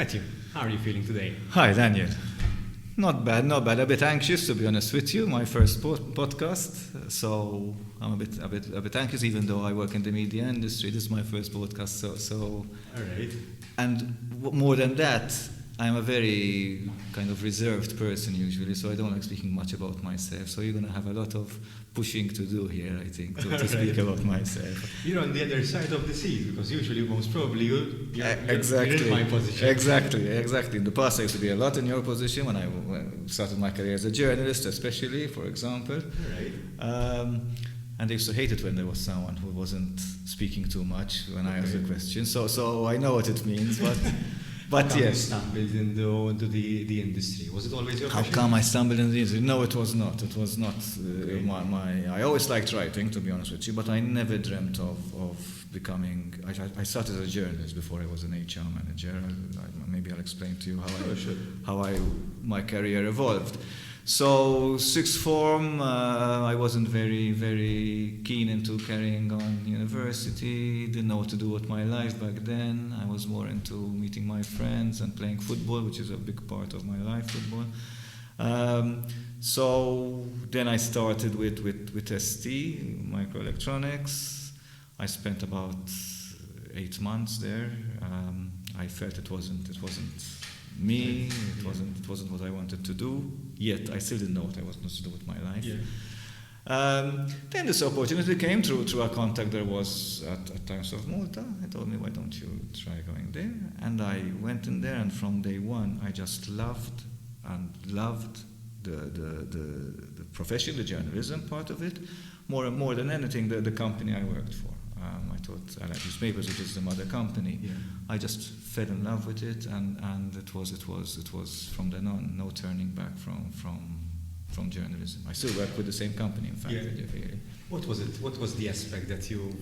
Matthew, how are you feeling today? Hi, Daniel. Not bad. A bit anxious, to be honest with you. My first podcast, so I'm a bit anxious, even though I work in the media industry. This is my first podcast, so. All right. And more than that, I'm a very kind of reserved person usually, so I don't like speaking much about myself. So you're going to have a lot of pushing to do here, I think, to speak about myself. You're on the other side of the seat, because usually, most probably, you're exactly in my position. Exactly. In the past, I used to be a lot in your position when I started my career as a journalist, especially, for example. Right. And I used to hate it when there was someone who wasn't speaking too much when I asked a question. So I know what it means, but How yes. you stumbled into the industry? Was it always your passion? How come I stumbled into the industry? No, it was not. It was not my. I always liked writing, to be honest with you, but I never dreamt of becoming. I started as a journalist before I was an HR manager. Maybe I'll explain to you how my career evolved. So sixth form, I wasn't very keen into carrying on university. Didn't know what to do with my life back then. I was more into meeting my friends and playing football, which is a big part of my life, football. So then I started with ST, microelectronics. I spent about 8 months there. I felt it wasn't me. It wasn't what I wanted to do. Yet I still didn't know what I wanted to do with my life. Yeah. Then this opportunity came through a contact there was at Times of Malta. He told me, why don't you try going there? And I went in there, and from day one I just loved the profession, the journalism part of it, more than anything the company I worked for. I thought Allied Newspapers, which is the mother company. Yeah. I just fell in love with it, and it was from then on no turning back from journalism. I still work with the same company, in fact. Yeah. What was it? What was the aspect that you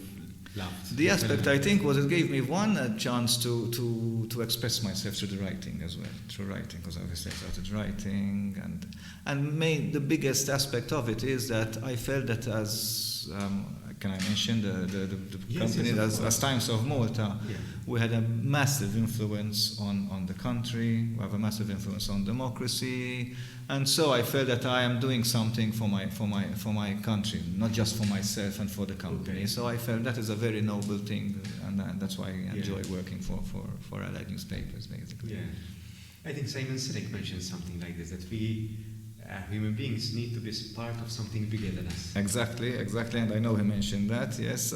loved? The aspect, I think, was it gave me a chance to express myself through the writing as well. Through writing, because obviously I started writing, and the biggest aspect of it is that I felt that as can I mention the company as Times of Malta? Yeah. We had a massive influence on the country. We have a massive influence on democracy, and so I felt that I am doing something for my country, not just for myself and for the company. Okay. So I felt that is a very noble thing, and that's why I enjoy working for Allied Newspapers, basically. Yeah. I think Simon Sinek mentioned something like this, that we human beings need to be part of something bigger than us. Exactly, and I know he mentioned that, yes,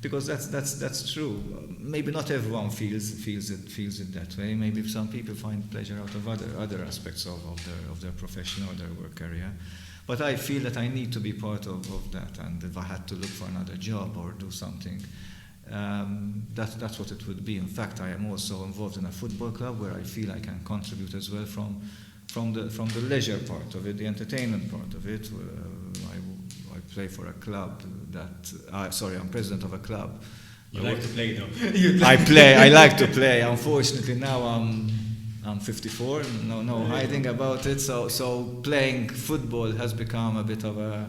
because that's true. Maybe not everyone feels it that way. Maybe some people find pleasure out of other aspects of their profession or their work career. But I feel that I need to be part of that, and if I had to look for another job or do something, that's what it would be. In fact, I am also involved in a football club where I feel I can contribute as well from the leisure part of it, the entertainment part of it. I play for a club I'm president of a club. You like to play, though. I like to play. Unfortunately, now I'm 54. No hiding about it. So playing football has become a bit of a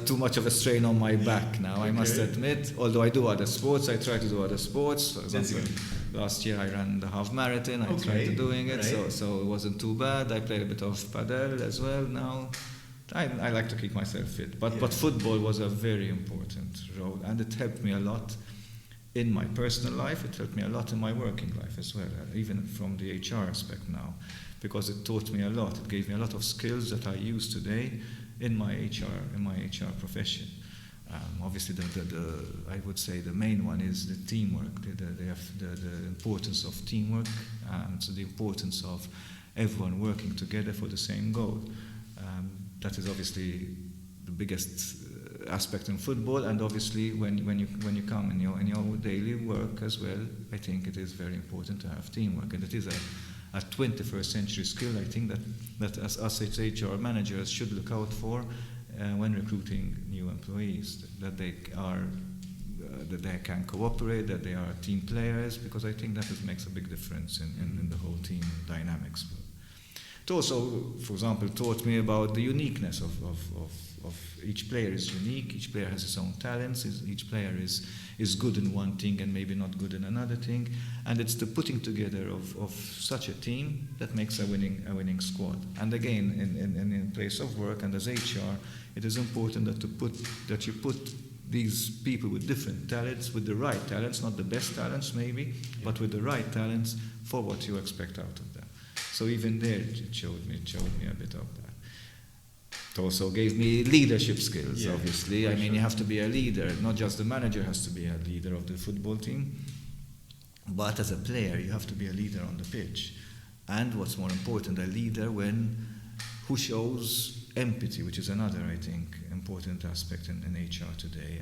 too much of a strain on my back now. Okay. I must admit. Although I do other sports, I try to do other sports. For example, last year I ran the half marathon. I tried to doing it, right. so it wasn't too bad. I played a bit of padel as well now. I like to keep myself fit, but football was a very important role, and it helped me a lot in my personal life. It helped me a lot in my working life as well, even from the HR aspect now, because it taught me a lot. It gave me a lot of skills that I use today in my HR profession. Obviously, I would say the main one is the teamwork. The importance of teamwork, and so the importance of everyone working together for the same goal. That is obviously the biggest aspect in football, and obviously when you come in your daily work as well, I think it is very important to have teamwork, and it is a 21st century skill. I think that as us HR managers should look out for when recruiting new employees, that they can cooperate, that they are team players, because I think that makes a big difference in the whole team dynamics. It also, for example, taught me about the uniqueness of each player is unique, each player has his own talents, each player is good in one thing and maybe not good in another thing, and it's the putting together of such a team that makes a winning squad. And again, in place of work and as HR, it is important that you put these people with different talents, with the right talents, not the best talents maybe, but with the right talents for what you expect out of them. So even there, it showed me a bit of that. It also gave me leadership skills, obviously. I mean, you have to be a leader. Not just the manager has to be a leader of the football team, but as a player, you have to be a leader on the pitch. And what's more important, a leader who shows empathy, which is another, I think, important aspect in HR today.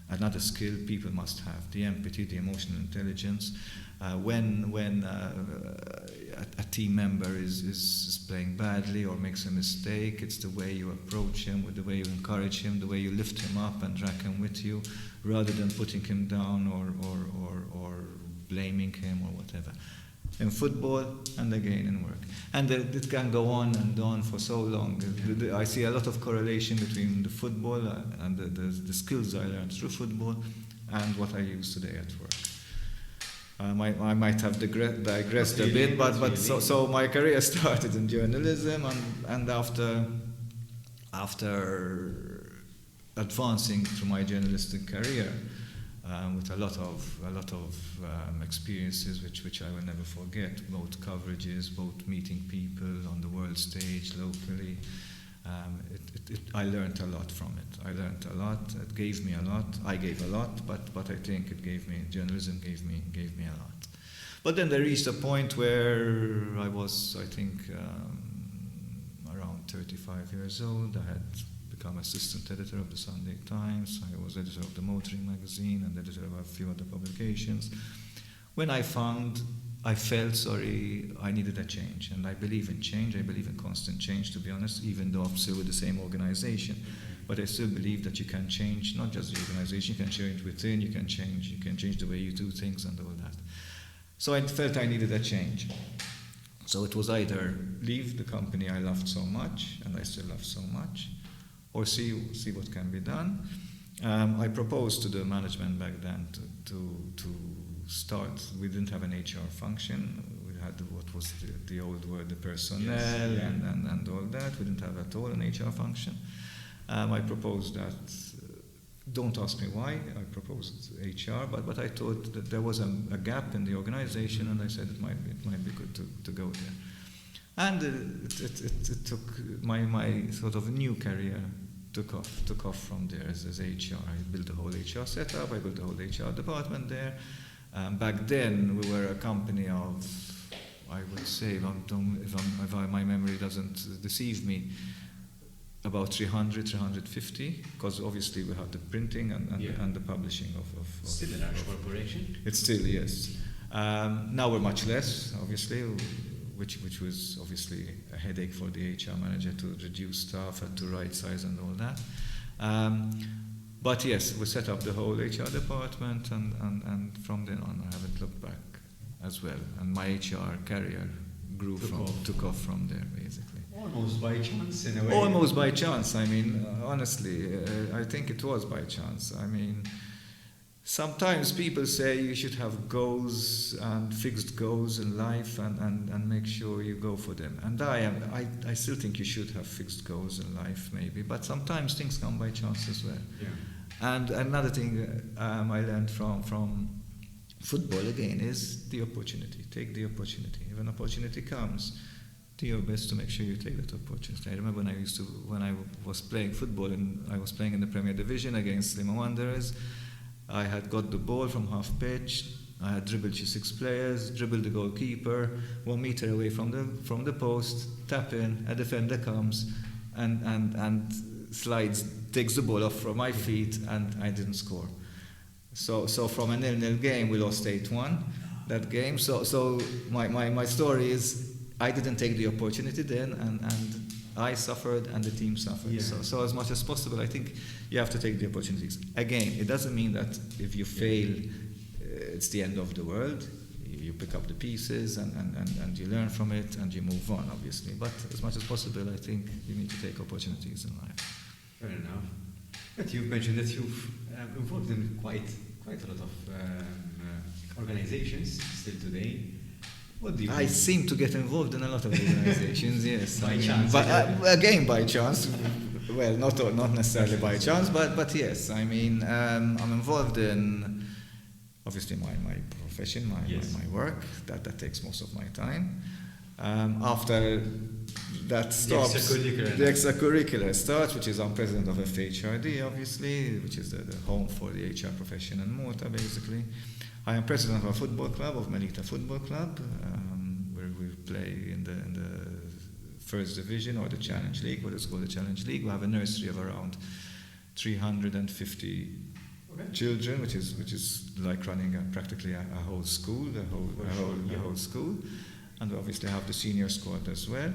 Another skill people must have, the empathy, the emotional intelligence. When a team member is playing badly or makes a mistake, it's the way you approach him, with the way you encourage him, the way you lift him up and drag him with you, rather than putting him down or blaming him or whatever. In football and again in work. And it can go on and on for so long. I see a lot of correlation between the football and the skills I learned through football and what I use today at work. I might have digressed a bit, but so my career started in journalism, and after advancing through my journalistic career, with a lot of experiences which I will never forget, both coverages, both meeting people on the world stage, locally. I learned a lot from it. I learned a lot. It gave me a lot. I gave a lot, but I think journalism gave me a lot. But then there reached a point where I was, I think, around 35 years old. I had become assistant editor of the Sunday Times. I was editor of the Motoring magazine and editor of a few other publications. When I felt, I needed a change. And I believe in change. I believe in constant change, to be honest, even though I'm still with the same organization. But I still believe that you can change, not just the organization, you can change within, you can change the way you do things and all that. So I felt I needed a change. So it was either leave the company I loved so much, and I still love so much, or see what can be done. I proposed to the management back then to start. We didn't have an HR function. We had what was the old word, the personnel, and all that. We didn't have at all an HR function. I proposed that. Don't ask me why. I proposed HR, but I thought that there was a gap in the organization, and I said it might be good to go there. And it took my sort of new career took off from there as HR. I built the whole HR setup. I built the whole HR department there. Back then, we were a company of, I would say, if my memory doesn't deceive me, about 350, because obviously we have the printing and the publishing of still a large corporation? It's still, yes. Now we're much less, obviously, which was obviously a headache for the HR manager to reduce staff and to right size and all that. But yes, we set up the whole HR department, and from then on I haven't looked back as well. And my HR career took off from there, basically. Almost by chance, in a way. Almost by chance. I mean, honestly, I think it was by chance. I mean, sometimes people say you should have goals and fixed goals in life and make sure you go for them. And I still think you should have fixed goals in life, maybe. But sometimes things come by chance as well. Yeah. And another thing I learned from football, again, is the opportunity. Take the opportunity. If an opportunity comes, do your best to make sure you take that opportunity. I remember when I was playing football, and I was playing in the Premier Division against Lima Wanderers. I had got the ball from half pitch. I had dribbled 6 players, dribbled the goalkeeper, 1 meter away from the post, tap in, a defender comes and slides, takes the ball off from my feet, and I didn't score. So from a 0-0 game, we lost 8-1 that game. So my story is, I didn't take the opportunity then, and I suffered and the team suffered. Yeah. So as much as possible, I think you have to take the opportunities. Again, it doesn't mean that if you fail, it's the end of the world. you pick up the pieces and you learn from it and you move on, obviously. But as much as possible, I think you need to take opportunities in life. Fair enough. But you've mentioned that you've involved in quite a lot of organizations still today. What do you I seem to get involved in a lot of organizations, yes. By chance, but again, by chance. Well, not necessarily by chance, but yes. I mean, I'm involved in obviously my profession, my work. That takes most of my time. After that stops, the extracurricular starts, which is I'm president of FHRD, obviously, which is the home for the HR profession in Malta, basically. I am president of a football club, of Melita Football Club, where we play in the first division, or the Challenge League, what is called the Challenge League. We have a nursery of around 350 children, which is like running practically a whole school, a whole school. And we obviously have the senior squad as well.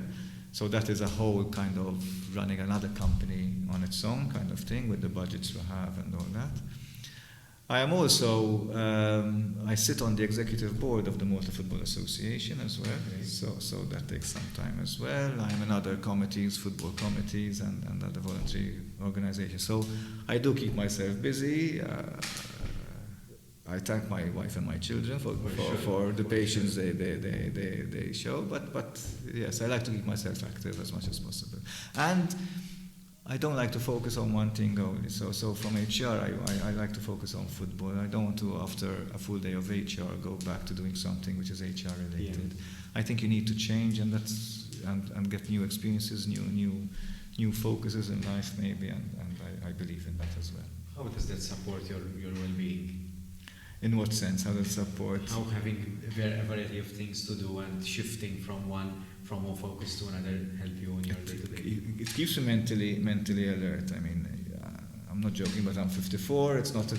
So that is a whole kind of running another company on its own kind of thing, with the budgets we have and all that. I am also, I sit on the executive board of the Malta Football Association as well, so that takes some time as well. I am in other committees, football committees and other voluntary organizations. So I do keep myself busy. I thank my wife and my children for the patience they show, but yes, I like to keep myself active as much as possible. And I don't like to focus on one thing only. So from HR, I like to focus on football. I don't want to, after a full day of HR, go back to doing something which is HR related. Yeah. I think you need to change and get new experiences, new focuses in life maybe, and I believe in that as well. How does that support your well-being? In what sense? How does it support? How having a variety of things to do and shifting from one focus to another help you in your day-to-day? It keeps you mentally alert. I mean, I'm not joking, but I'm 54. It's not.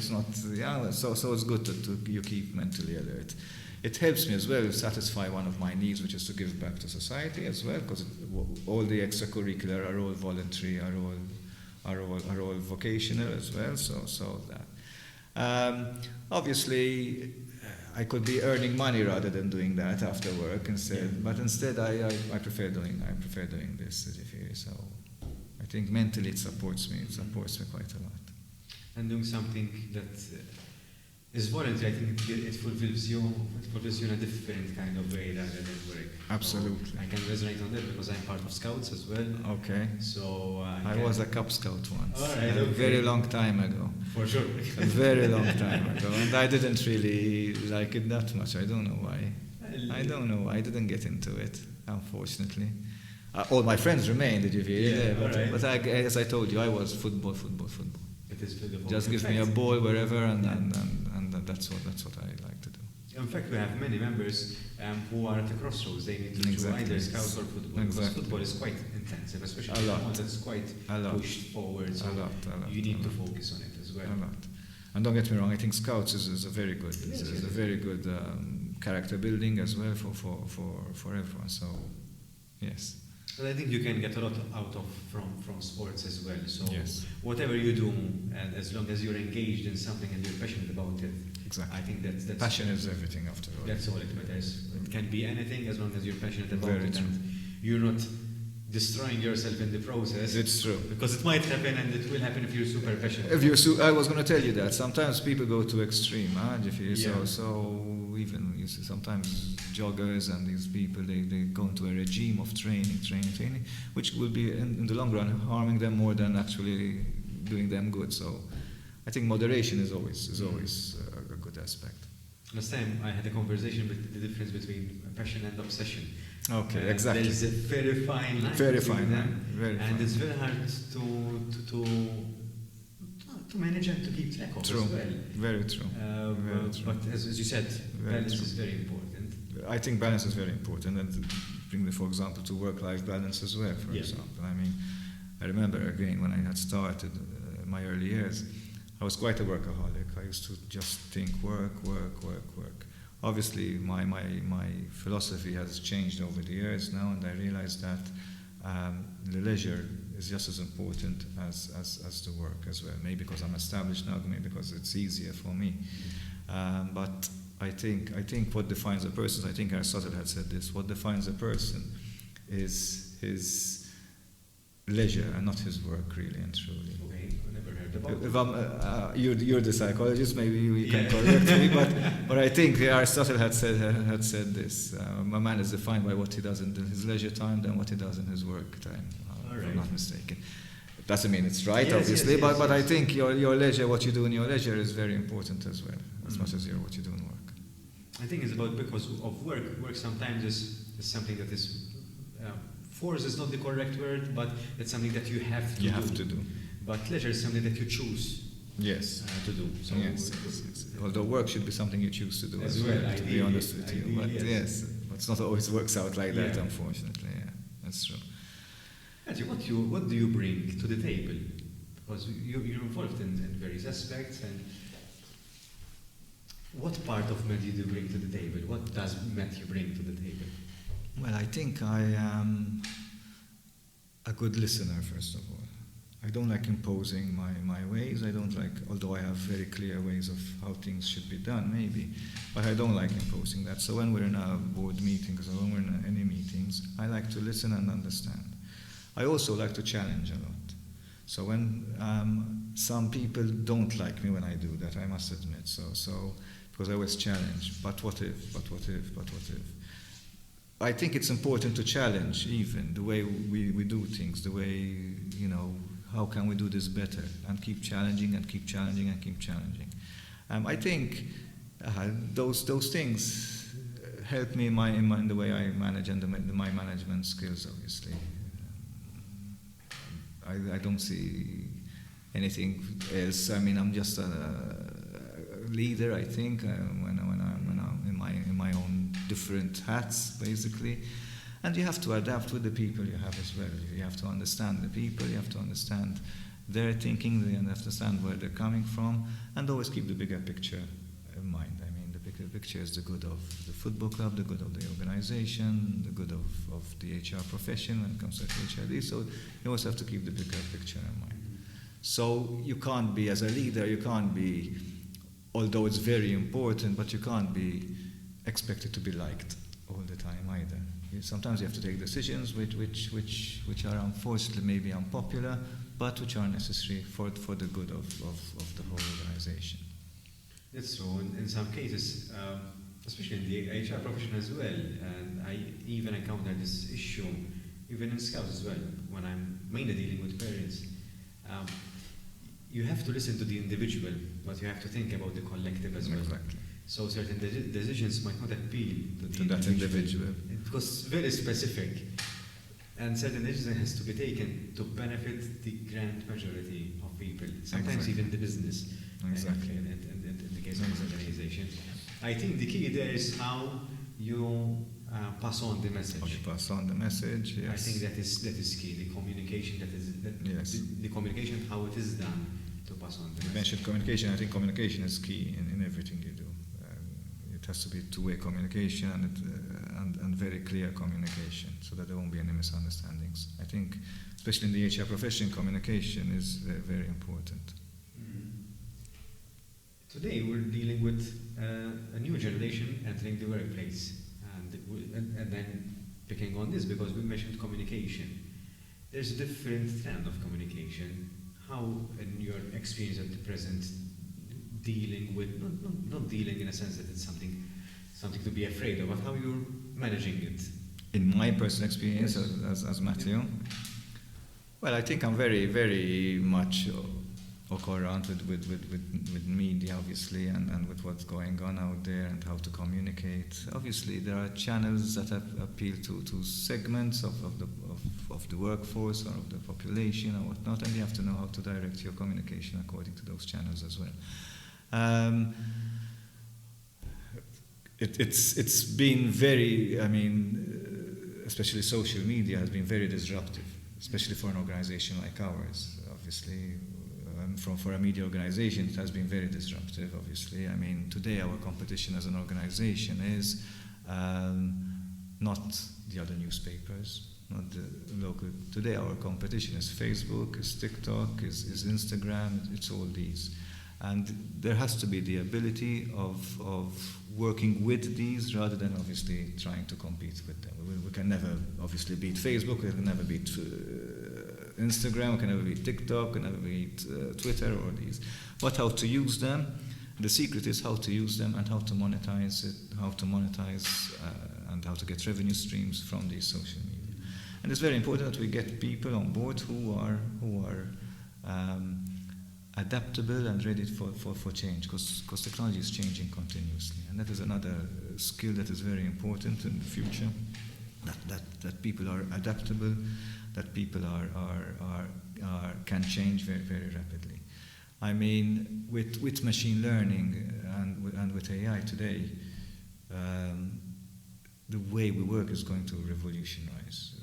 Yeah. So it's good to you keep mentally alert. It helps me as well satisfy one of my needs, which is to give back to society as well, because all the extracurricular are all voluntary, are all vocational as well. So that. Obviously, I could be earning money rather than doing that after work instead. Yeah. But instead, I prefer doing this. So I think mentally it supports me. It supports me quite a lot. And doing something that is voluntary, I think it fulfills you in a different kind of way rather than work. Absolutely. So I can resonate on that because I'm part of Scouts as well. Okay. So I was a Cub Scout once. All right, a very long time ago. For sure. A very long time ago, and I didn't really like it that much. I don't know why. I didn't get into it, unfortunately. All my friends remained at GVA, but as I told you, I was football. It is beautiful. Just give me a ball wherever, and that's what I like to do. In fact, we have many members who are at the crossroads. They need to choose either Scouts or football. Because football is quite intensive, especially the one that's quite pushed forward. So a lot. You need to focus on it as well. A lot. And don't get me wrong, I think Scouts is a very good, a very good character building as well for everyone. So, yes. But I think you can get a lot out of from sports as well. So whatever you do, and as long as you're engaged in something and you're passionate about it, exactly. I think that's passion is everything after all. That's all it matters. It can be anything as long as you're passionate about it and you're not destroying yourself in the process. It's true. Because it might happen, and it will happen if you're super passionate. I was going to tell you that sometimes people go to extreme, so even you see sometimes joggers and these people they go into a regime of training, which will be in the long run harming them more than actually doing them good. So I think moderation is always a good aspect. Last time I had a conversation with the difference between passion and obsession. Okay, exactly. There's a very fine line. Very fine, and it's very hard to manage and to keep track of as well. Very true. But as you said, balance is very important. I think balance is very important, and bring me, for example, to work-life balance as well. For example, I mean, I remember again when I had started my early years, I was quite a workaholic. I used to just think work. Obviously, my philosophy has changed over the years now, and I realized that the leisure is just as important as the work as well. Maybe because I'm established now, maybe because it's easier for me. But I think what defines a person, I think Aristotle had said this, what defines a person is his leisure and not his work, really and truly. Okay, I never heard about if I'm, you're the psychologist, maybe you can correct me, but I think Aristotle had said this. A man is defined by what he does in his leisure time than what he does in his work time, if I'm not mistaken. It doesn't mean it's right, obviously, but I think your leisure, what you do in your leisure is very important as well, as much as what you do in work. I think it's about, because of work. Work sometimes is something that is, force is not the correct word, but it's something that you have to do. But leisure is something that you choose to do. So yes. Although work should be something you choose to do as well, to be honest with you. But yes, it's not always works out like that, unfortunately. Yeah, that's true. Matthew, what do you bring to the table? Because you're involved in various aspects, and what part of Matthew do you bring to the table? What does Matthew bring to the table? Well, I think I am a good listener, first of all. I don't like imposing my ways. I don't like, although I have very clear ways of how things should be done, maybe, but I don't like imposing that. So when we're in a board meetings or when we're in any meetings, I like to listen and understand. I also like to challenge a lot. So when some people don't like me when I do that, I must admit. So because I always challenge, but what if? I think it's important to challenge even the way we do things, the way, how can we do this better, and keep challenging and keep challenging and keep challenging. I think those things help me in the way I manage and my management skills, obviously. I don't see anything else. I mean, I'm just a leader, I think, when I'm in my own different hats, basically. And you have to adapt with the people you have as well. You have to understand the people, you have to understand their thinking, you have to understand where they're coming from, and always keep the bigger picture in mind. I mean, the bigger picture is the good of the football club, the good of the organization, the good of the HR profession when it comes to HRD. So you always have to keep the bigger picture in mind. So you can't be, as a leader, although it's very important, but you can't be expected to be liked all the time either. Sometimes you have to take decisions which are unfortunately maybe unpopular, but which are necessary for the good of the whole organization. That's true. In some cases, especially in the HR profession as well, and I even encountered this issue even in Scouts as well, when I'm mainly dealing with parents. You have to listen to the individual, but you have to think about the collective as well. Exactly. So certain decisions might not appeal to that individual. Because it's very specific. And certain decisions has to be taken to benefit the grand majority of people, sometimes even the business. Exactly. In the case of an organization. I think the key there is how you pass on the message. How you pass on the message, yes. I think that is key. The communication, the communication, how it is done to pass on the message. You mentioned communication. I think communication is key in everything you do. It has to be two-way communication and very clear communication, so that there won't be any misunderstandings. I think, especially in the HR profession, communication is very important. Today we're dealing with a new generation entering the workplace, and then picking on this because we mentioned communication. There's a different trend of communication. How, in your experience at the present, dealing with, not dealing in a sense that it's something to be afraid of, but how you're managing it? In my personal experience as Matthew, well, I think I'm very, very much au courant with media, obviously, and with what's going on out there and how to communicate. Obviously, there are channels that appeal to segments of the workforce or of the population or whatnot, and you have to know how to direct your communication according to those channels as well. It's been very, especially social media has been very disruptive, especially for an organization like ours. Obviously, for a media organization, it has been very disruptive, obviously. Today our competition as an organization is not the other newspapers, not the local. Today our competition is Facebook, is TikTok, is Instagram, it's all these. And there has to be the ability of working with these rather than obviously trying to compete with them. We can never obviously beat Facebook, we can never beat Instagram, we can never beat TikTok, we can never beat Twitter or these. But how to use them, the secret is how to use them and how to monetize it, and how to get revenue streams from these social media. And it's very important that we get people on board who are adaptable and ready for change, because technology is changing continuously, and that is another skill that is very important in the future. That people are adaptable, that people can change very, very rapidly. I mean, with machine learning and with AI today, the way we work is going to revolutionize.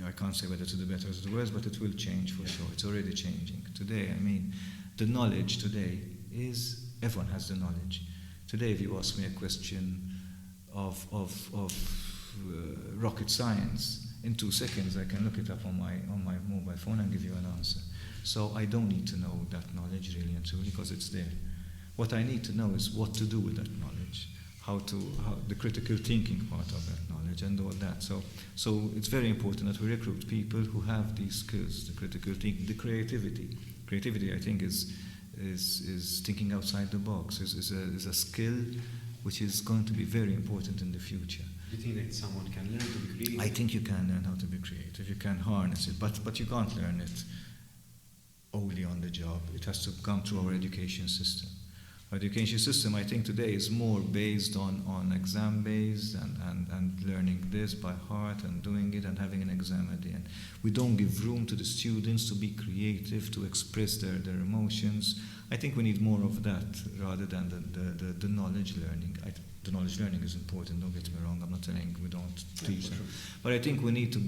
I can't say whether to the better or to the worse, but it will change for sure. It's already changing. Today, I mean, the knowledge today is, everyone has the knowledge. Today, if you ask me a question of rocket science, in 2 seconds I can look it up on my mobile phone and give you an answer. So I don't need to know that knowledge really and truly, because it's there. What I need to know is what to do with that knowledge, how the critical thinking part of that knowledge and all that. So it's very important that we recruit people who have these skills, the critical thinking, the creativity. Creativity, I think, is thinking outside the box, is a skill which is going to be very important in the future. Do you think that someone can learn to be creative? I think you can learn how to be creative. You can harness it, but you can't learn it only on the job. It has to come through our education system. Our education system, I think, today is more based on exam-based and learning this by heart and doing it and having an exam at the end. We don't give room to the students to be creative, to express their emotions. I think we need more of that rather than the knowledge learning. The knowledge learning is important, don't get me wrong. I'm not saying we don't teach them. But I think we need to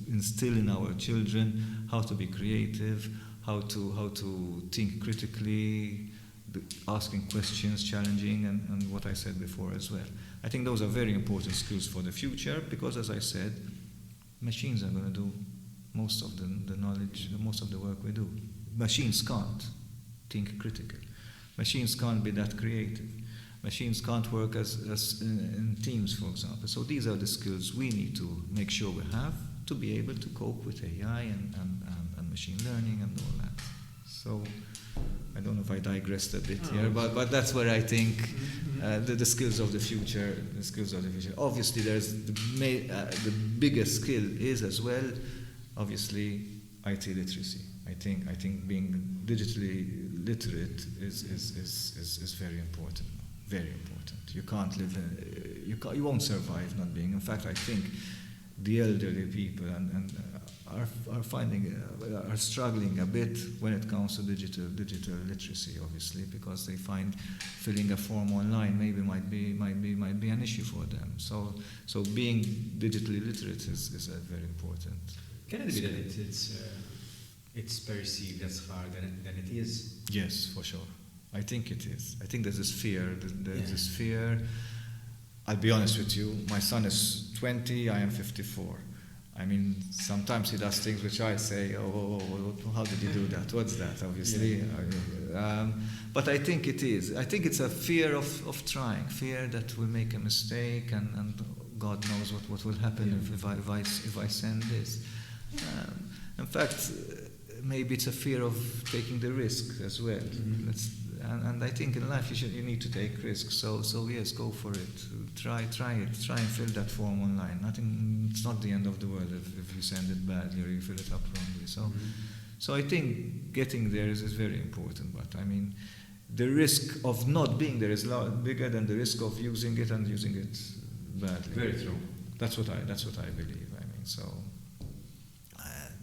instill in our children how to be creative, how to think critically, asking questions, challenging, and what I said before as well. I think those are very important skills for the future, because, as I said, machines are going to do most of the knowledge, most of the work we do. Machines can't think critical. Machines can't be that creative. Machines can't work as in teams, for example. So these are the skills we need to make sure we have to be able to cope with AI and machine learning and all that. So I don't know if I digressed a bit here, but that's where I think the skills of the future. The skills of the future. Obviously, there's the biggest skill is as well, obviously, IT literacy. I think being digitally literate is very important. Very important. You can't live. You won't survive not being. In fact, I think the elderly people are struggling a bit when it comes to digital literacy, obviously, because they find filling a form online might be an issue for them. So being digitally literate is very important. Can it be that it's perceived as harder than it is? Yes, for sure. I think it is. I think there's this fear. This fear. I'll be honest with you. My son is 20. I am 54. I mean, sometimes he does things which I say, oh, how did he do that? What's that? Obviously. Yeah. But I think it is. I think it's a fear of trying, fear that we'll make a mistake, and God knows what will happen if I send this. In fact, maybe it's a fear of taking the risk as well. Mm-hmm. And I think in life you need to take risks. So yes, go for it. Try it. Try and fill that form online. It's not the end of the world if you send it badly or you fill it up wrongly. So I think getting there is very important. But I mean, the risk of not being there is a lot bigger than the risk of using it and using it badly. Very true. That's what I believe. I mean, so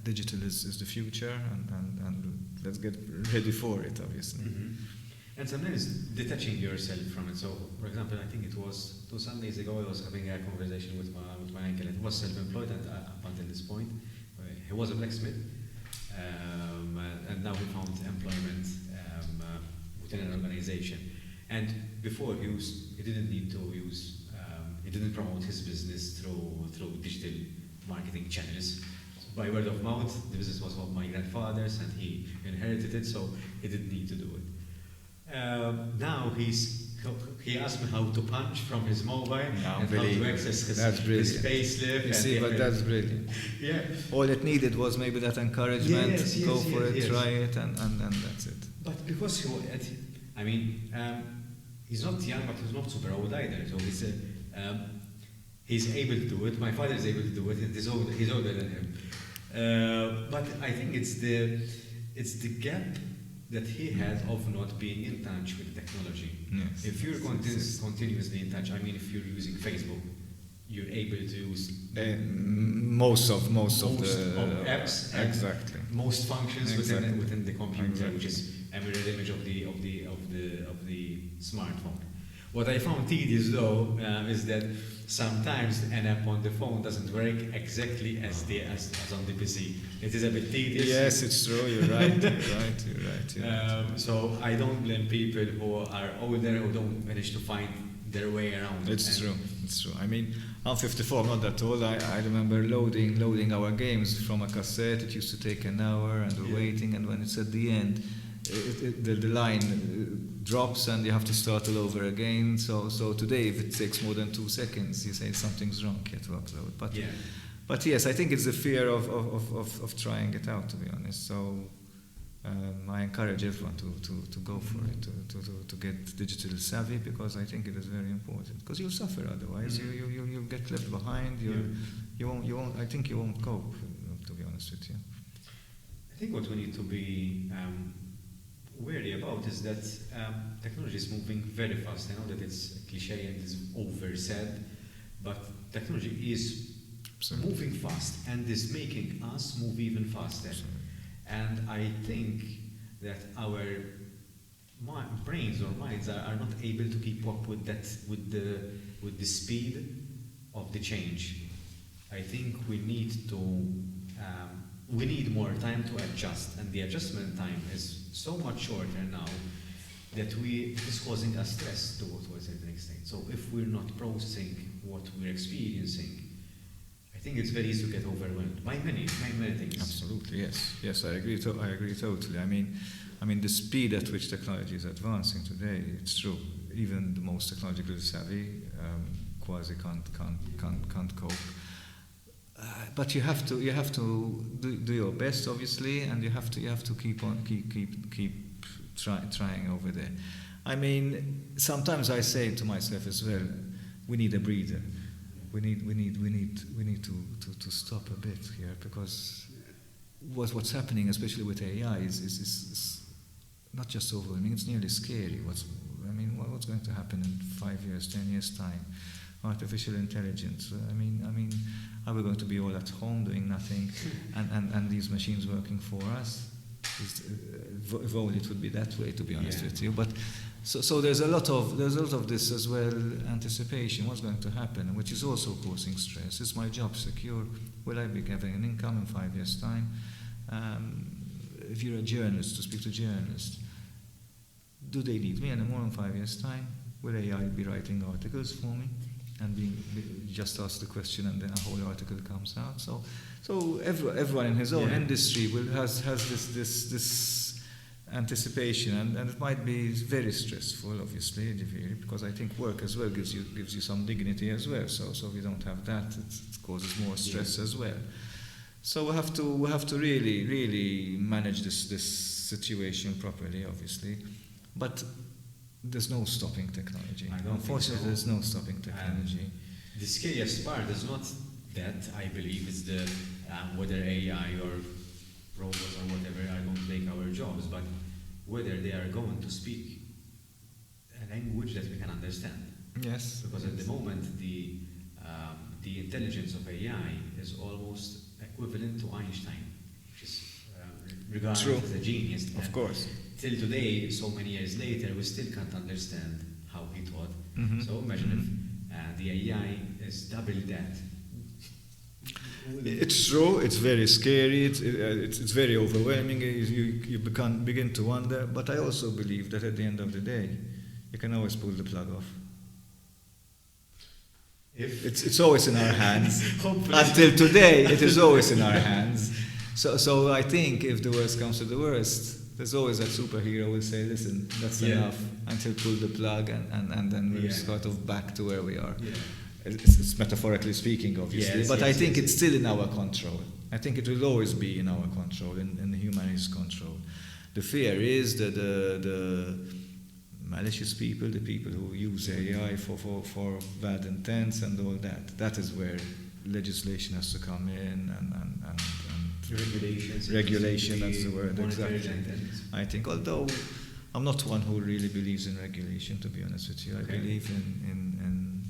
digital is the future, and let's get ready for it, obviously. Mm-hmm. And sometimes detaching yourself from it. So, for example, I think it was 2 Sundays ago, I was having a conversation with my uncle. He was self-employed up until this point. He was a blacksmith, and now he found employment within an organization. And before he didn't need to use, he didn't promote his business through digital marketing channels. By word of mouth, the business was of my grandfather's, and he inherited it, so he didn't need to do it. Now he's he asked me how to punch from his mobile and how to access his payslip. You see, but that's brilliant. Yeah. All it needed was maybe that encouragement. Go for it, try it, and that's it. But because he's not young, but he's not super old either. So he's able to do it. My father is able to do it. He's older than him. But I think it's the gap that he had of not being in touch with technology. Yes. If you're continuously in touch, if you're using Facebook, you're able to use most of the apps, exactly. most functions within the computer, which is a mirror image of the smartphone. What I found tedious though is that sometimes an app on the phone doesn't work exactly as on the PC. It is a bit tedious. Yes, it's true. You're right. You're right. So I don't blame people who are older who don't manage to find their way around. It's true. I'm 54. I'm not that old. I remember loading our games from a cassette. It used to take an hour, and we're waiting. And when it's at the end, the line drops and you have to start all over again. So today, if it takes more than 2 seconds, you say something's wrong, you have to upload. But yes, I think it's the fear of trying it out, to be honest. So I encourage everyone to go for it, to get digital savvy, because I think it is very important. Because you'll suffer otherwise. You get left behind. You won't. I think you won't cope, to be honest with you. I think what we need to be wary about is that technology is moving very fast. I know that it's a cliche and is oversaid, but technology is moving fast and is making us move even faster. And I think that our brains or minds are not able to keep up with that, with the speed of the change. I think we need more time to adjust, and the adjustment time is so much shorter now that it is causing us stress to a certain extent. So if we're not processing what we're experiencing, I think it's very easy to get overwhelmed by many things. Absolutely, yes. I agree totally. I mean, the speed at which technology is advancing today, it's true. Even the most technologically savvy quasi can't cope. But you have to do your best, obviously, and you have to keep trying over there. I mean, sometimes I say to myself as well, we need a breather. We need to stop a bit here, because what's happening, especially with AI, is not just overwhelming. It's nearly scary. What's going to happen in 5 years, 10 years time? Artificial intelligence. I mean, are we going to be all at home doing nothing, and these machines working for us? If only it would be that way, to be honest with you. But so there's a lot of this as well, anticipation. What's going to happen, which is also causing stress. Is my job secure? Will I be having an income in 5 years' time? If you're a journalist, to speak to journalists, do they need me anymore in 5 years' time? Will AI be writing articles for me? And just ask the question, and then a whole article comes out. So everyone in his own industry has this anticipation, and it might be very stressful, obviously, because I think work as well gives you some dignity as well. So if you don't have that, it causes more stress as well. So we have to really manage this situation properly, obviously, but there's no stopping technology. Unfortunately, there's no stopping technology. The scariest part is not that, I believe, it's the whether AI or robots or whatever are going to take our jobs, but whether they are going to speak a language that we can understand. Yes. Because at the moment, the intelligence of AI is almost equivalent to Einstein, which is regarded as a genius. Of course. Till today, so many years later, we still can't understand how he thought. Mm-hmm. So imagine if the AI is double that. It's true. It's very scary. It's very overwhelming. You begin to wonder. But I also believe that at the end of the day, you can always pull the plug off. It's always in our hands. Until today, it is always in our hands. So I think if the worst comes to the worst, there's always that superhero who will say, listen, that's enough, until pull the plug, and then we're sort of back to where we are. Yeah. It's metaphorically speaking, obviously, but I think it's still in our control. I think it will always be in our control, in the humanity's control. The fear is that the malicious people, the people who use AI for bad intents and all that, that is where legislation has to come in and regulation, that's the word, exactly. I think, although I'm not one who really believes in regulation, to be honest with you. I believe in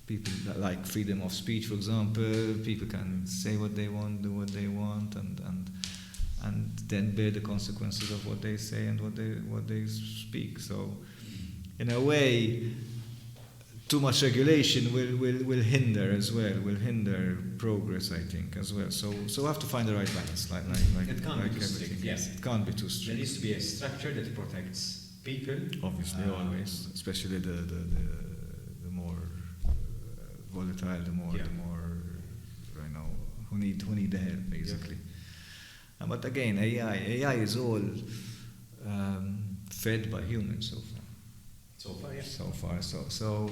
people that like freedom of speech, for example. People can say what they want, do what they want, and then bear the consequences of what they say and what they speak. So, in a way, too much regulation will hinder as well. Will hinder progress, I think, as well. So we have to find the right balance, like it can't be too strict. Yes, it can't be too strict. There needs to be a structure that protects people. Obviously, always, especially the more volatile, the more who need the help, basically. But again, AI is all fed by humans so far. So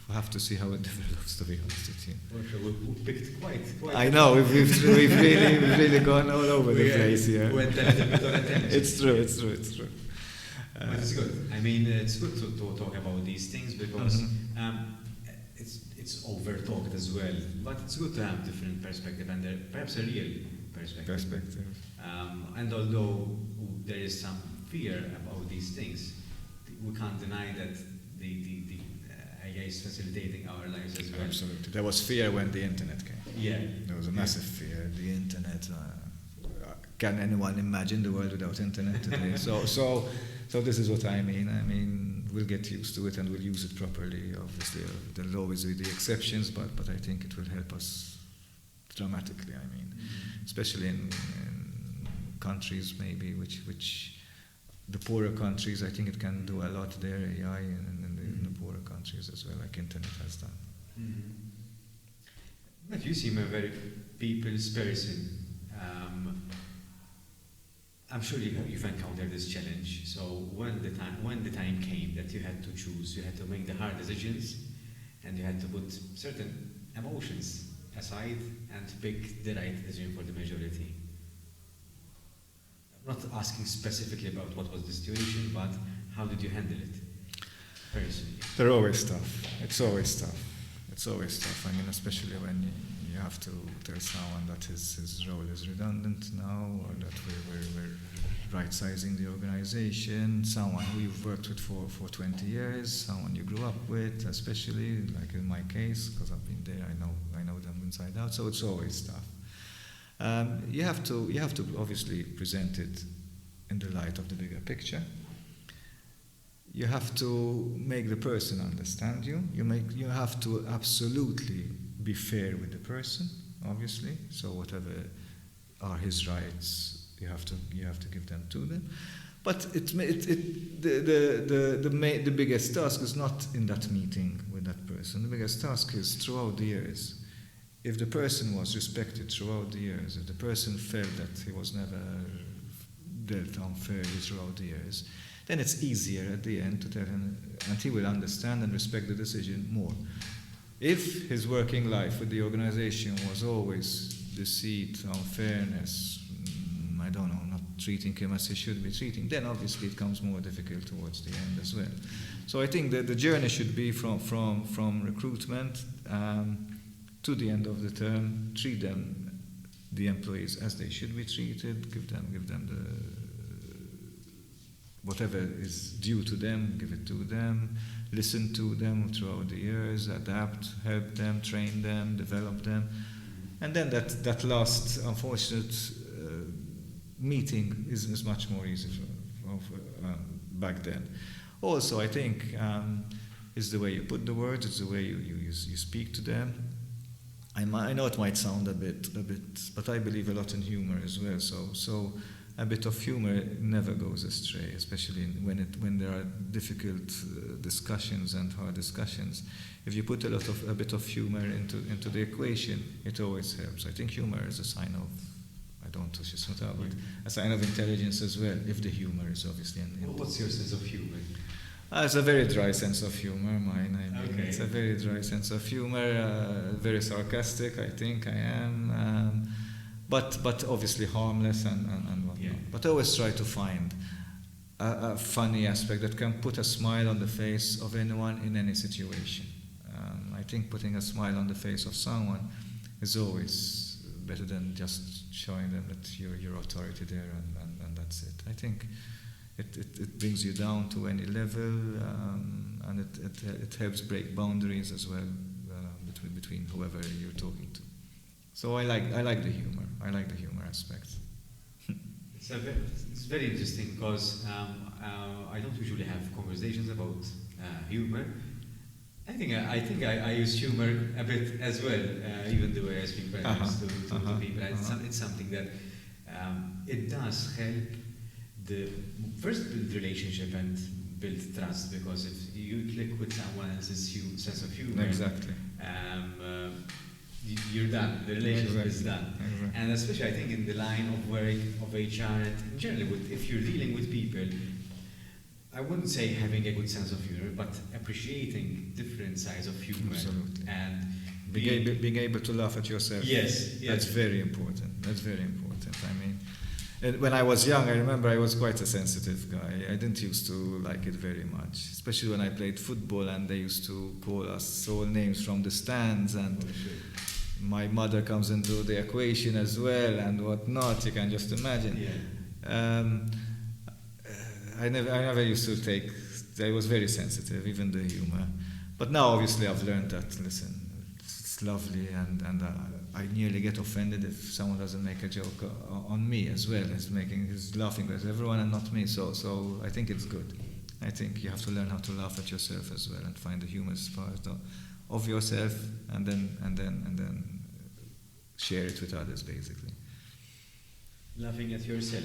we'll have to see how it develops, to be honest with you. We picked quite. I know we've really gone all over the place here. It's true. But it's good. I mean, it's good to talk about these things because it's over-talked as well. But it's good to have different perspective and perhaps a real perspective. And although there is some fear about these things, we can't deny that the AI is facilitating our lives as well. Absolutely. There was fear when the internet came. Yeah. There was a massive fear. The internet. Can anyone imagine the world without internet today? So this is what I mean. I mean, we'll get used to it and we'll use it properly. Obviously, there'll always be the exceptions, but I think it will help us dramatically. I mean, especially in countries maybe which the poorer countries, I think it can do a lot there, AI, in the poorer countries as well, like internet has done. But you seem a very people's person. I'm sure you've encountered this challenge. So when the time came that you had to choose, you had to make the hard decisions, and you had to put certain emotions aside and pick the right decision for the majority. I'm not asking specifically about what was the situation, but how did you handle it personally? They're always tough. It's always tough. I mean, especially when you have to tell someone that his role is redundant now, or that we're right-sizing the organization, someone who you've worked with for 20 years, someone you grew up with, especially, like in my case, because I've been there, I know them inside out, so it's always tough. You have to obviously present it in the light of the bigger picture. You have to make the person understand you. You have to absolutely be fair with the person, obviously. So whatever are his rights, you have to give them to them. But the biggest task is not in that meeting with that person. The biggest task is throughout the years. If the person was respected throughout the years, if the person felt that he was never dealt unfairly throughout the years, then it's easier at the end to tell him, and he will understand and respect the decision more. If his working life with the organization was always deceit, unfairness, I don't know, not treating him as he should be treating, then obviously it comes more difficult towards the end as well. So I think that the journey should be from recruitment to the end of the term. Treat them, the employees, as they should be treated. Give them the whatever is due to them, give it to them. Listen to them throughout the years. Adapt, help them, train them, develop them, and then that last unfortunate meeting is much more easy back then. Also, I think it's the way you put the words, it's the way you speak to them. I know it might sound a bit, but I believe a lot in humor as well. So a bit of humor never goes astray, especially when there are difficult discussions and hard discussions. If you put a bit of humor into the equation, it always helps. I think humor is a sign of, I don't touch it, but a sign of intelligence as well, if the humor is obviously. What's your sense of humor? It's a very dry sense of humor, mine. Okay. It's a very dry sense of humor, very sarcastic, I think I am, but obviously harmless and whatnot. Yeah. But I always try to find a funny aspect that can put a smile on the face of anyone in any situation. I think putting a smile on the face of someone is always better than just showing them that your authority there and that's it. I think it brings you down to any level, and it helps break boundaries as well between whoever you're talking to. So I like the humor. I like the humor aspect. It's very interesting because I don't usually have conversations about humor. I think I use humor a bit as well, even the way I speak to people. It's something that it does help first build relationship and build trust, because if you click with someone else's sense of humor, exactly, you're done. The relationship is done. Exactly. And especially I think in the line of work, of HR, and in general, if you're dealing with people, I wouldn't say having a good sense of humor, but appreciating different sides of humor. Absolutely. And being able to laugh at yourself. Yes. That's very important. I mean, when I was young, I remember I was quite a sensitive guy. I didn't used to like it very much, especially when I played football and they used to call us all names from the stands, and my mother comes into the equation as well and whatnot. You can just imagine. Yeah. I never used to take. I was very sensitive, even the humor. But now, obviously, I've learned that. Listen, it's lovely, and I nearly get offended if someone doesn't make a joke on me as well. He's laughing at everyone and not me. So I think it's good. I think you have to learn how to laugh at yourself as well and find the humorous part of yourself, and then share it with others, basically. Laughing at yourself.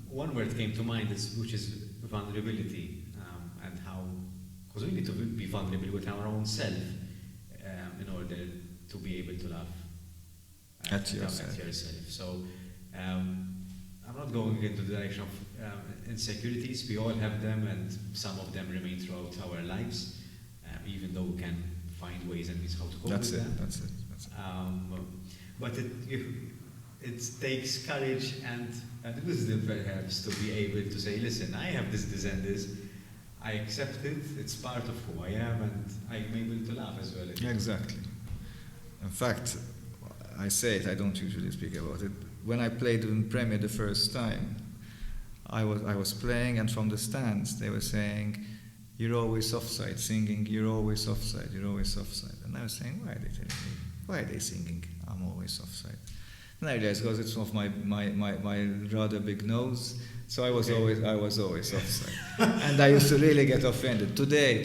One word came to mind, which is vulnerability, and how, because we need to be vulnerable with our own self in order to be able to laugh at yourself. So I'm not going into the direction of insecurities. We all have them, and some of them remain throughout our lives, even though we can find ways and means how to cope with them. That's it. But it takes courage and wisdom perhaps to be able to say, listen, I have this and this, I accept it, it's part of who I am, and I'm able to laugh as well. Exactly. In fact, I say it, I don't usually speak about it. When I played in Premier the first time, I was playing, and from the stands they were saying, "You're always offside," singing, "You're always offside, you're always offside." And I was saying, why are they telling me? Why are they singing, "I'm always offside"? And I realized because it's of my rather big nose, so I was always offside. And I used to really get offended. Today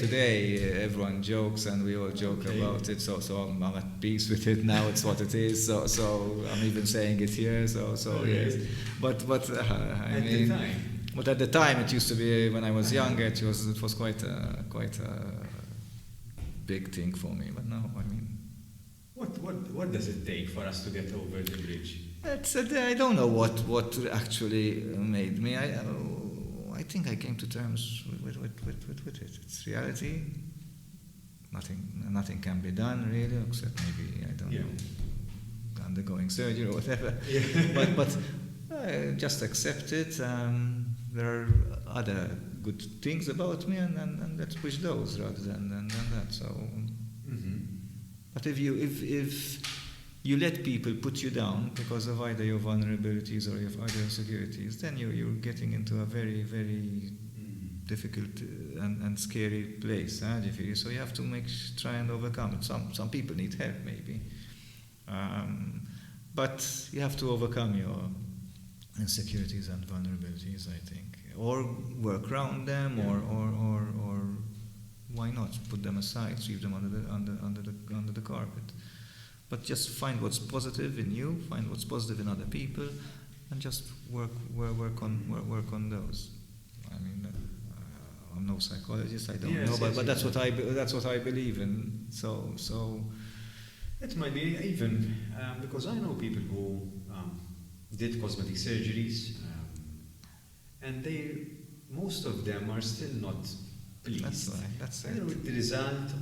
everyone jokes and we all joke about it, so I'm at peace with it now. It's what it is. So I'm even saying it here. So yes. But I mean, but at the time it used to be, when I was younger, it was quite a big thing for me. But now, I mean. What does it take for us to get over the bridge? I don't know what actually made me. I think I came to terms with it. It's reality. Nothing can be done really, except maybe, I don't know, undergoing surgery or whatever. Yeah. But just accept it. There are other good things about me, and let's push those rather than that. So. Mm-hmm. But if you let people put you down because of either your vulnerabilities or your other insecurities, then you're getting into a very, very difficult and scary place. So you have to try and overcome it. Some people need help maybe, but you have to overcome your insecurities and vulnerabilities, I think, or work around them, or why not put them aside, sweep them under the carpet? But just find what's positive in you, find what's positive in other people, and just work on those. I mean, I'm no psychologist, I don't know, but that's what I believe in. So it might be even because I know people who did cosmetic surgeries, and most of them are still not pleased. That's right. That's it. Either with the result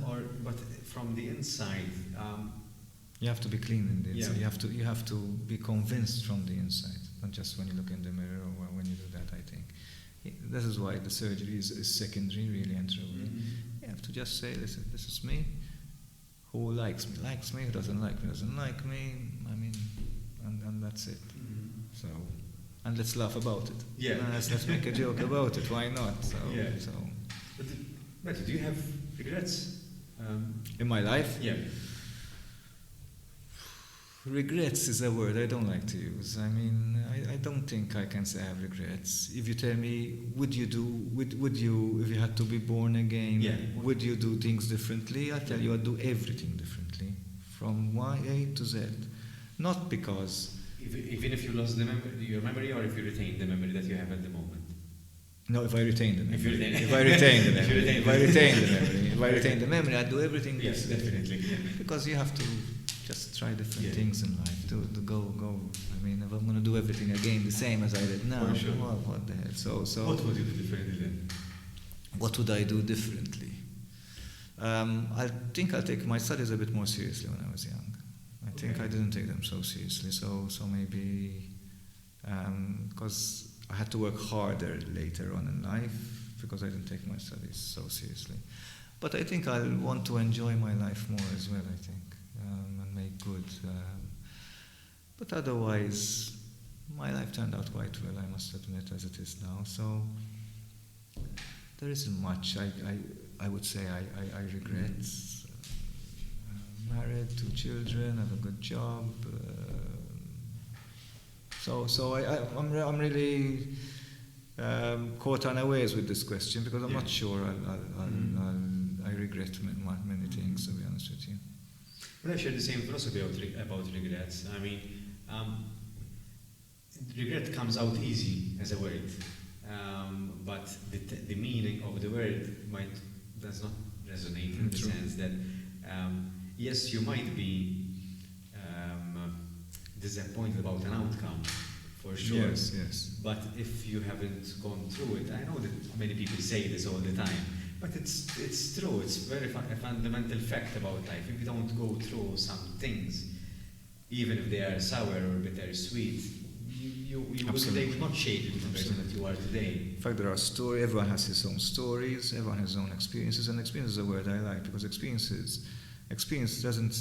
but from the inside. You have to be clean in the inside. Yeah. You have to be convinced from the inside, not just when you look in the mirror or when you do that. I think this is why the surgery is secondary, really and truly. Mm-hmm. You have to just say, listen, this is me. Who likes me, who doesn't like me. I mean, and that's it. Mm-hmm. So, and let's laugh about it. Yeah. Let's make a joke about it. Why not? So, Yeah. so. But Matthew, do you have regrets? In my life? Yeah. Regrets is a word I don't like to use. I mean, I don't think I can say I have regrets. If you tell me, would you, if you had to be born again, would you do things differently? I tell you, I'd do everything differently, from A to Z. Not because... Even if you lost your memory, or if you retain the memory that you have at the moment? No, if I retain the memory. If I retain the memory, I'd do everything. Yes, definitely. Yeah. Because you have to just try different things in life. To go. I mean, if I'm going to do everything again the same as I did now, sure. what the hell? So what would you do differently then? What would I do differently? I think I'll take my studies a bit more seriously when I was young. I think I didn't take them so seriously. So maybe because I had to work harder later on in life because I didn't take my studies so seriously. But I think I'll want to enjoy my life more as well, I think, and make good. But otherwise, my life turned out quite well, I must admit, as it is now. So there isn't much I would say I regret. Married, 2 children, have a good job. So I'm really caught unawares with this question because I'm not sure I regret many things, to be honest with you. Well, I share the same philosophy about regrets. I mean, regret comes out easy as a word, but the meaning of the word does not resonate in the sense that yes, you might be disappointed about an outcome, for sure. Yes. But if you haven't gone through it, I know that many people say this all the time, but it's true. It's a fundamental fact about life. If you don't go through some things, even if they are sour or bittersweet, they will not shape you to the person that you are today. In fact, there are stories. Everyone has his own stories. Everyone has his own experiences, and experience is a word I like because experience doesn't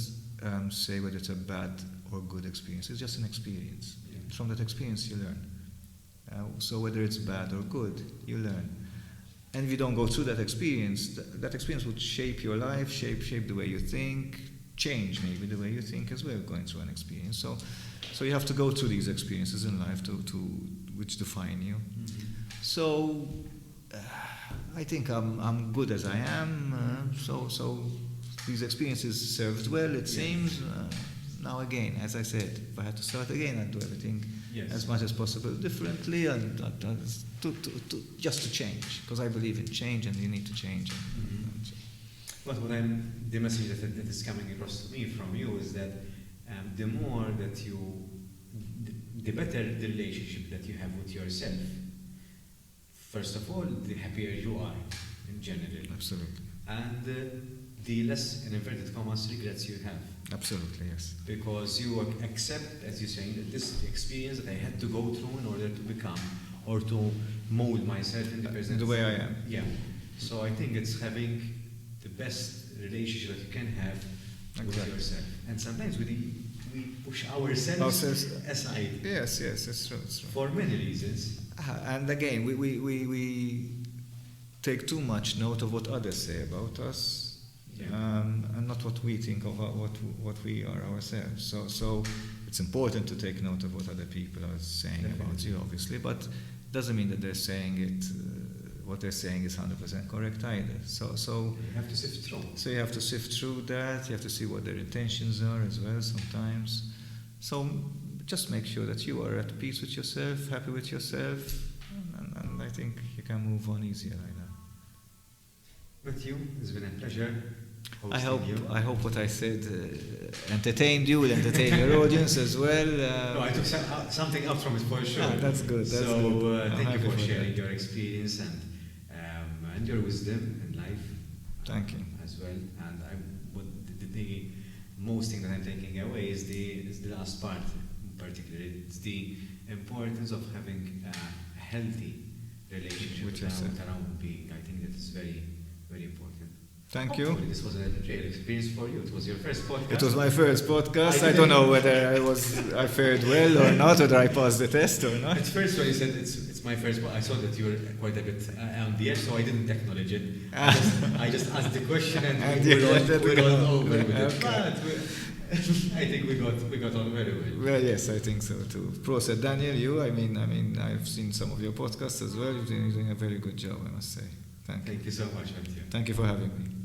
say whether it's a bad or good experience. It's just an experience. Yeah. From that experience, you learn. So whether it's bad or good, you learn. And if you don't go through that experience would shape your life, shape the way you think, change maybe the way you think as well, going through an experience. So you have to go through these experiences in life to which define you. Mm-hmm. So I think I'm good as I am. So these experiences served well, it seems. Now again, as I said, if I had to start again, I'd do everything as much as possible differently, and just to change, because I believe in change, and you need to change. Mm-hmm. But the message that is coming across to me from you is that the more that the better the relationship that you have with yourself. First of all, the happier you are in general. Absolutely. And the less, in inverted commas, regrets you have. Absolutely, yes. Because you accept, as you're saying, that this experience that I had to go through in order to become or to mold myself in the person. The way I am. Yeah. So I think it's having the best relationship that you can have with yourself. And sometimes we push ourselves aside. Yes, it's true. For many reasons. And again, we take too much note of what others say about us. And not what we think of what we are ourselves. So it's important to take note of what other people are saying about you, obviously, but it doesn't mean that they're saying it. What they're saying is 100% correct either. So you have to sift through. So you have to sift through that. You have to see what their intentions are as well. Sometimes. So just make sure that you are at peace with yourself, happy with yourself, and I think you can move on easier like that. Matthew, it's been a pleasure. I hope what I said entertained you, will entertain your audience as well. No, I took something out from it for sure. That's good. That's so good. Thank you for sharing your experience and your wisdom in life. Thank you as well. And the most thing that I'm taking away is the last part in particular. It's the importance of having a healthy relationship with our own being. I think that is very, very important. Thank you. This was a real experience for you. It was your first podcast. It was my first podcast. I don't know whether I fared well or not, whether I passed the test or not. At first, when you said it's my first, I saw that you were quite a bit on the edge, so I didn't acknowledge it. I just asked the question and we're all over with it. But I think we got on very well. Well, yes, I think so too. Proset, Daniel, you. I mean, I've seen some of your podcasts as well. You're doing a very good job, I must say. Thank you. Thank you so much, Matthew. Thank you for having me.